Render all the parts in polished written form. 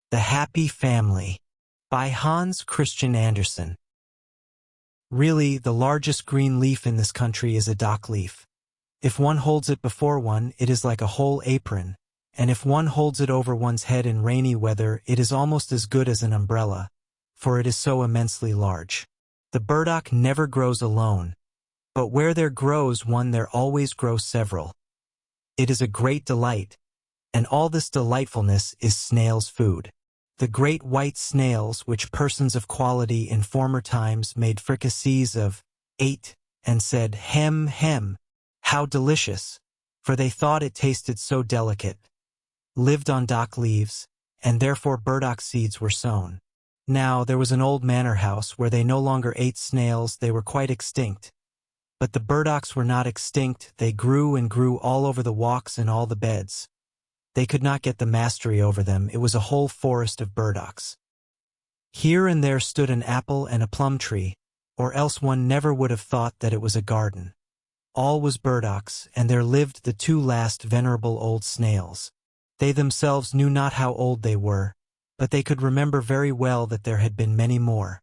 The Happy Family by Hans Christian Andersen. Really, the largest green leaf in this country is a dock leaf. If one holds it before one, it is like a whole apron, and if one holds it over one's head in rainy weather, it is almost as good as an umbrella, for it is so immensely large. The burdock never grows alone, but where there grows one there always grow several. It is a great delight, and all this delightfulness is snails' food. The great white snails which persons of quality in former times made fricassees of, ate, and said, "Hem, hem, how delicious," for they thought it tasted so delicate, lived on dock leaves, and therefore burdock seeds were sown. Now there was an old manor house where they no longer ate snails, they were quite extinct. But the burdocks were not extinct, they grew and grew all over the walks and all the beds. They could not get the mastery over them, it was a whole forest of burdocks. Here and there stood an apple and a plum tree, or else one never would have thought that it was a garden. All was burdocks, and there lived the two last venerable old snails. They themselves knew not how old they were, but they could remember very well that there had been many more,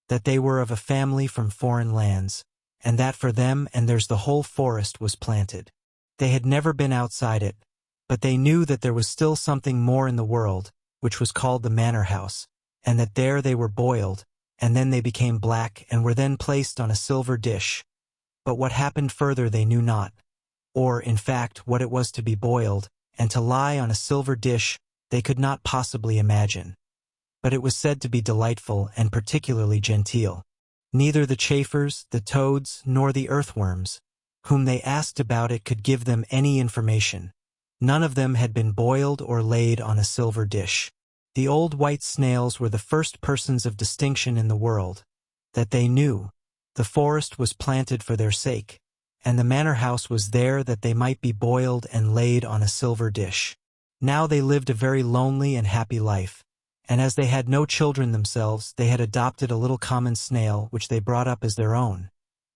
that they were of a family from foreign lands, and that for them and theirs the whole forest was planted. They had never been outside it, but they knew that there was still something more in the world, which was called the manor house, and that there they were boiled, and then they became black and were then placed on a silver dish. But what happened further they knew not, or, in fact, what it was to be boiled, and to lie on a silver dish, they could not possibly imagine. But it was said to be delightful and particularly genteel. Neither the chafers, the toads, nor the earthworms, whom they asked about it, could give them any information. None of them had been boiled or laid on a silver dish. The old white snails were the first persons of distinction in the world. That they knew, the forest was planted for their sake, and the manor house was there that they might be boiled and laid on a silver dish. Now they lived a very lonely and happy life, and as they had no children themselves, they had adopted a little common snail which they brought up as their own.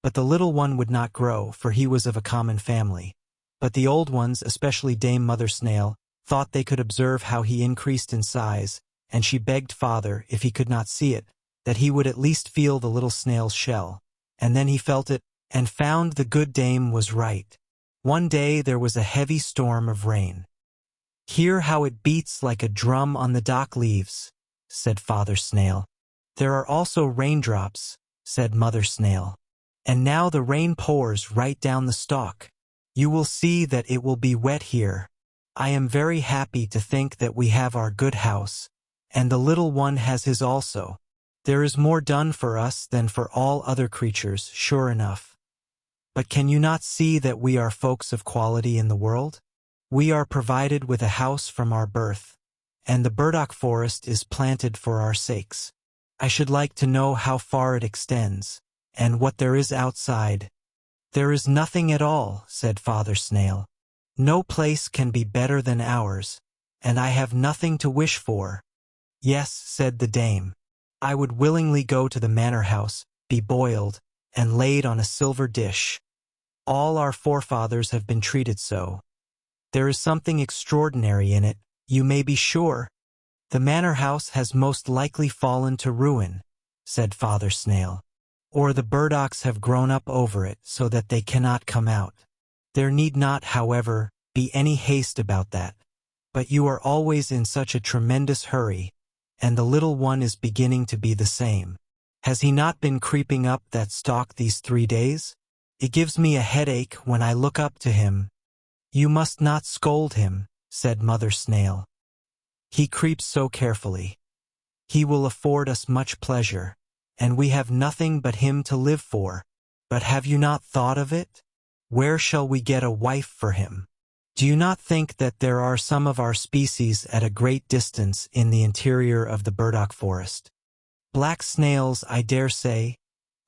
But the little one would not grow, for he was of a common family. But the old ones, especially Dame Mother Snail, thought they could observe how he increased in size, and she begged father, if he could not see it, that he would at least feel the little snail's shell. And then he felt it, and found the good dame was right. One day there was a heavy storm of rain. "Hear how it beats like a drum on the dock leaves," said Father Snail. "There are also raindrops," said Mother Snail. "And now the rain pours right down the stalk. You will see that it will be wet here. I am very happy to think that we have our good house, and the little one has his also. There is more done for us than for all other creatures, sure enough. But can you not see that we are folks of quality in the world? We are provided with a house from our birth, and the burdock forest is planted for our sakes. I should like to know how far it extends, and what there is outside." "There is nothing at all," said Father Snail. "No place can be better than ours, and I have nothing to wish for." "Yes," said the dame, "I would willingly go to the manor house, be boiled, and laid on a silver dish. All our forefathers have been treated so. There is something extraordinary in it, you may be sure." "The manor house has most likely fallen to ruin," said Father Snail, "or the burdocks have grown up over it so that they cannot come out. There need not, however, be any haste about that. But you are always in such a tremendous hurry, and the little one is beginning to be the same. Has he not been creeping up that stalk these 3 days? It gives me a headache when I look up to him." "You must not scold him," said Mother Snail. "He creeps so carefully. He will afford us much pleasure, and we have nothing but him to live for. But have you not thought of it? Where shall we get a wife for him? Do you not think that there are some of our species at a great distance in the interior of the burdock forest? Black snails, I dare say,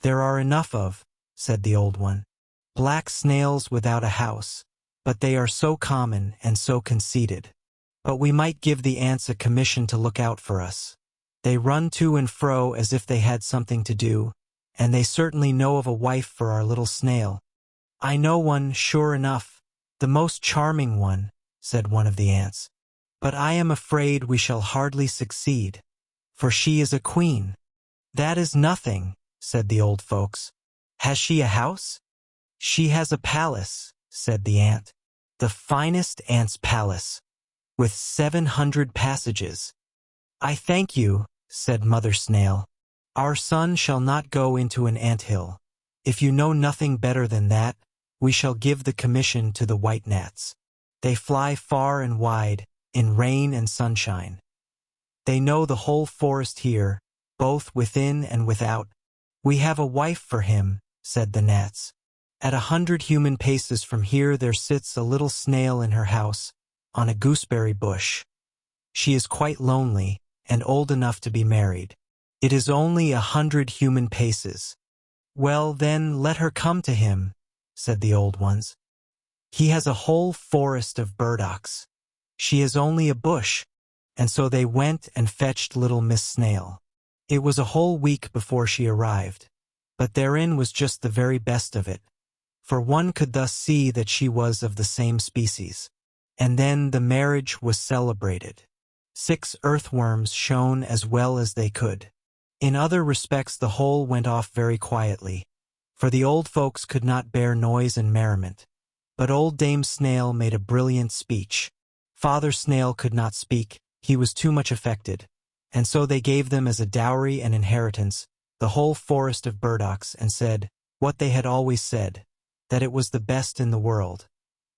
there are enough of," said the old one. "Black snails without a house, but they are so common and so conceited. But we might give the ants a commission to look out for us. They run to and fro as if they had something to do, and they certainly know of a wife for our little snail." "I know one, sure enough, the most charming one," said one of the ants. But I am afraid we shall hardly succeed, for she is a queen." "That is nothing," said the old folks. "Has she a house?" "She has a palace," said the ant. "The finest ant's palace, with 700 passages." "I thank you," said Mother Snail. "Our son shall not go into an anthill. If you know nothing better than that, we shall give the commission to the white gnats. They fly far and wide, in rain and sunshine. They know the whole forest here, both within and without." "We have a wife for him," said the gnats. "At 100 human paces from here there sits a little snail in her house, on a gooseberry bush. She is quite lonely, and old enough to be married. It is only 100 human paces." "Well, then, let her come to him," said the old ones. "He has a whole forest of burdocks. She is only a bush." And so they went and fetched little Miss Snail. It was a whole week before she arrived, but therein was just the very best of it, for one could thus see that she was of the same species. And then the marriage was celebrated. 6 earthworms shone as well as they could. In other respects the whole went off very quietly, for the old folks could not bear noise and merriment. But old Dame Snail made a brilliant speech. Father Snail could not speak, he was too much affected, and so they gave them as a dowry and inheritance the whole forest of burdocks, and said, what they had always said, that it was the best in the world,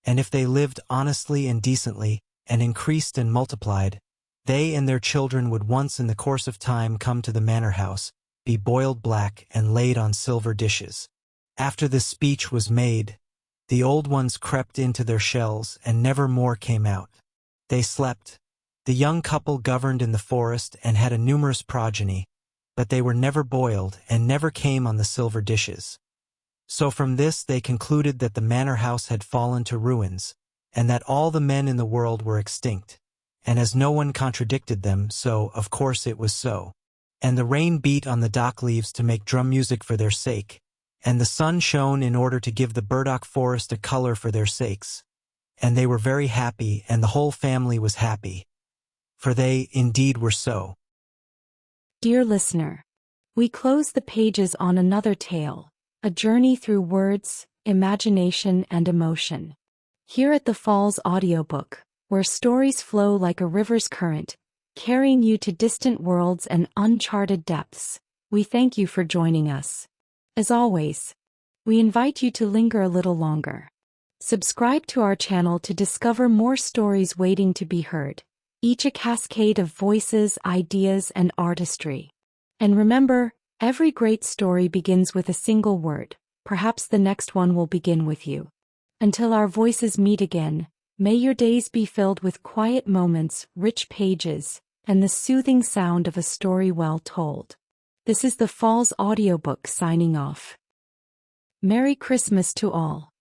and if they lived honestly and decently, and increased and multiplied, they and their children would once in the course of time come to the manor house, be boiled black and laid on silver dishes. After this speech was made, the old ones crept into their shells and never more came out. They slept. The young couple governed in the forest and had a numerous progeny, but they were never boiled and never came on the silver dishes. So from this they concluded that the manor house had fallen to ruins, and that all the men in the world were extinct. And as no one contradicted them, so, of course, it was so. And the rain beat on the dock leaves to make drum music for their sake, and the sun shone in order to give the burdock forest a color for their sakes. And they were very happy, and the whole family was happy. For they, indeed, were so. Dear listener, we close the pages on another tale, a journey through words, imagination, and emotion. Here at the Falls Audiobook, where stories flow like a river's current, carrying you to distant worlds and uncharted depths, we thank you for joining us. As always, we invite you to linger a little longer. Subscribe to our channel to discover more stories waiting to be heard, each a cascade of voices, ideas, and artistry. And remember, every great story begins with a single word. Perhaps the next one will begin with you. Until our voices meet again, may your days be filled with quiet moments, rich pages, and the soothing sound of a story well told. This is the Falls Audiobook signing off. Merry Christmas to all.